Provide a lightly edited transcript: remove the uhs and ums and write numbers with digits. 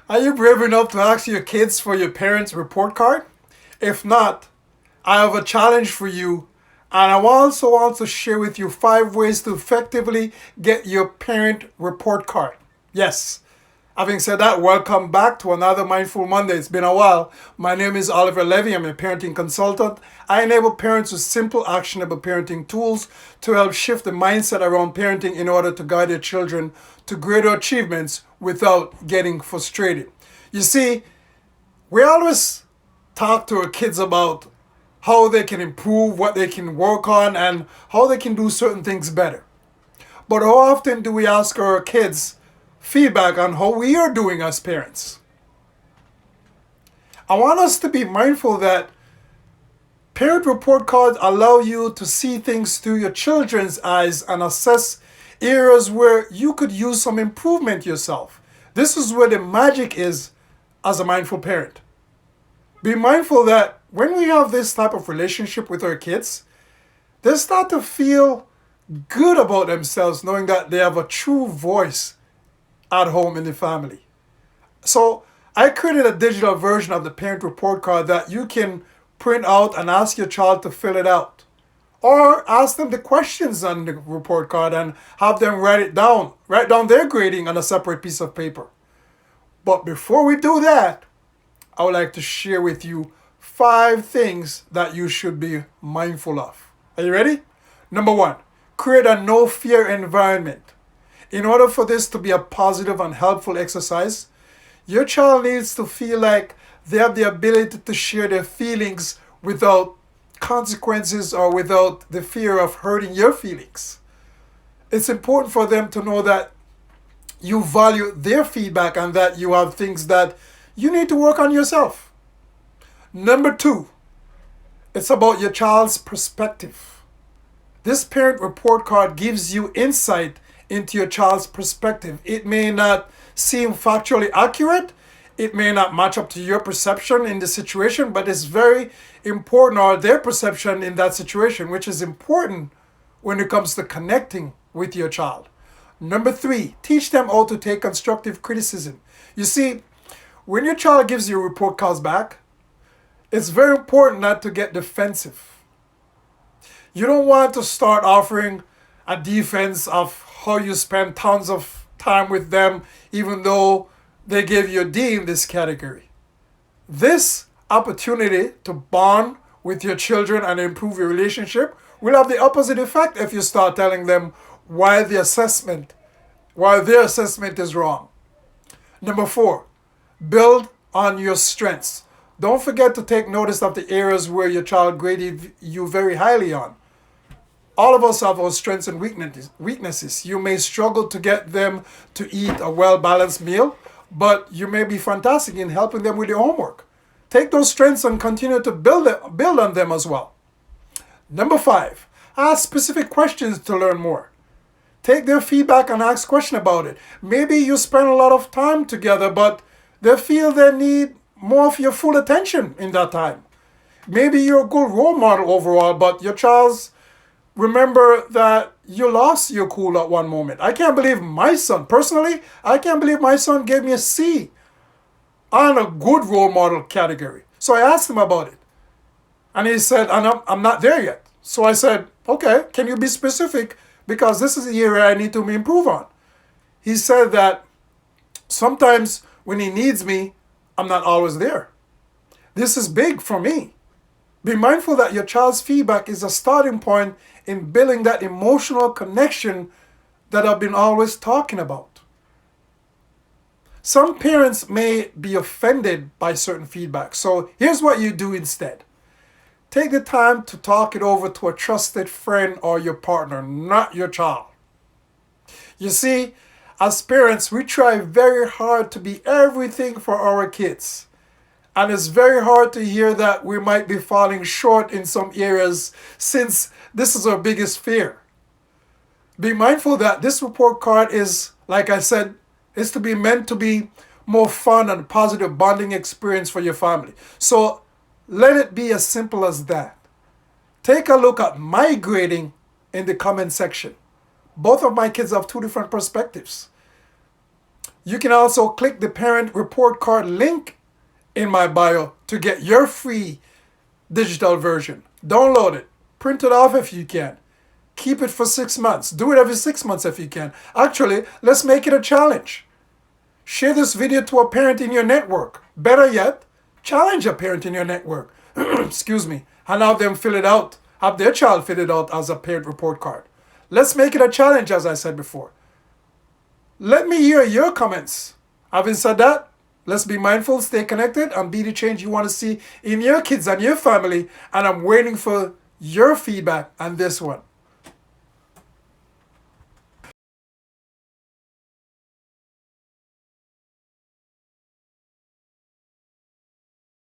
Are you brave enough to ask your kids for your parents' report card? If not, I have a challenge for you, and I also want to share with you 5 ways to effectively get your parent report card. Yes. Having said that, welcome back to another Mindful Monday. It's been a while. My name is Oliver Levy. I'm a parenting consultant. I enable parents with simple, actionable parenting tools to help shift the mindset around parenting in order to guide their children to greater achievements without getting frustrated. You see, we always talk to our kids about how they can improve, what they can work on, and how they can do certain things better. But how often do we ask our kids feedback on how we are doing as parents? I want us to be mindful that parent report cards allow you to see things through your children's eyes and assess areas where you could use some improvement yourself. This is where the magic is as a mindful parent. Be mindful that when we have this type of relationship with our kids, they start to feel good about themselves knowing that they have a true voice at home in the family. So I created a digital version of the parent report card that you can print out and ask your child to fill it out. Or ask them the questions on the report card and have them write down their grading on a separate piece of paper. But before we do that, I would like to share with you 5 things that you should be mindful of. Are you ready? Number 1, create a no fear environment. In order for this to be a positive and helpful exercise, your child needs to feel like they have the ability to share their feelings without consequences or without the fear of hurting your feelings. It's important for them to know that you value their feedback and that you have things that you need to work on yourself. Number 2, it's about your child's perspective. This parent report card gives you insight into your child's perspective. It may not seem factually accurate, it may not match up to your perception in the situation, but it's very important, or their perception in that situation, which is important when it comes to connecting with your child. Number 3, teach them how to take constructive criticism. You see, when your child gives you report cards back, it's very important not to get defensive. You don't want to start offering a defense of how you spend tons of time with them, even though they gave you a D in this category. This opportunity to bond with your children and improve your relationship will have the opposite effect if you start telling them why their assessment is wrong. Number 4, build on your strengths. Don't forget to take notice of the areas where your child graded you very highly on. All of us have our strengths and weaknesses. You may struggle to get them to eat a well-balanced meal, but you may be fantastic in helping them with their homework. Take those strengths and continue to build on them as well. Number 5, ask specific questions to learn more. Take their feedback and ask questions about it. Maybe you spend a lot of time together, but they feel they need more of your full attention in that time. Maybe you're a good role model overall, but your child's remember that you lost your cool at one moment. I can't believe my son gave me a C on a good role model category. So I asked him about it. And he said, I'm not there yet. So I said, okay, can you be specific? Because this is the area I need to improve on. He said that sometimes when he needs me, I'm not always there. This is big for me. Be mindful that your child's feedback is a starting point in building that emotional connection that I've been always talking about. Some parents may be offended by certain feedback. So here's what you do instead. Take the time to talk it over to a trusted friend or your partner, not your child. You see, as parents, we try very hard to be everything for our kids. And it's very hard to hear that we might be falling short in some areas, since this is our biggest fear. Be mindful that this report card is, like I said, is to be meant to be more fun and positive bonding experience for your family. So let it be as simple as that. Take a look at my grading in the comment section. Both of my kids have 2 different perspectives. You can also click the parent report card link in my bio to get your free digital version. Download it. Print it off if you can. Keep it for 6 months. Do it every 6 months if you can. Actually, let's make it a challenge. Share this video to a parent in your network. Better yet, challenge a parent in your network. Excuse me. And have them fill it out. Have their child fill it out as a parent report card. Let's make it a challenge, as I said before. Let me hear your comments. Having said that, let's be mindful, stay connected, and be the change you want to see in your kids and your family. And I'm waiting for your feedback on this one.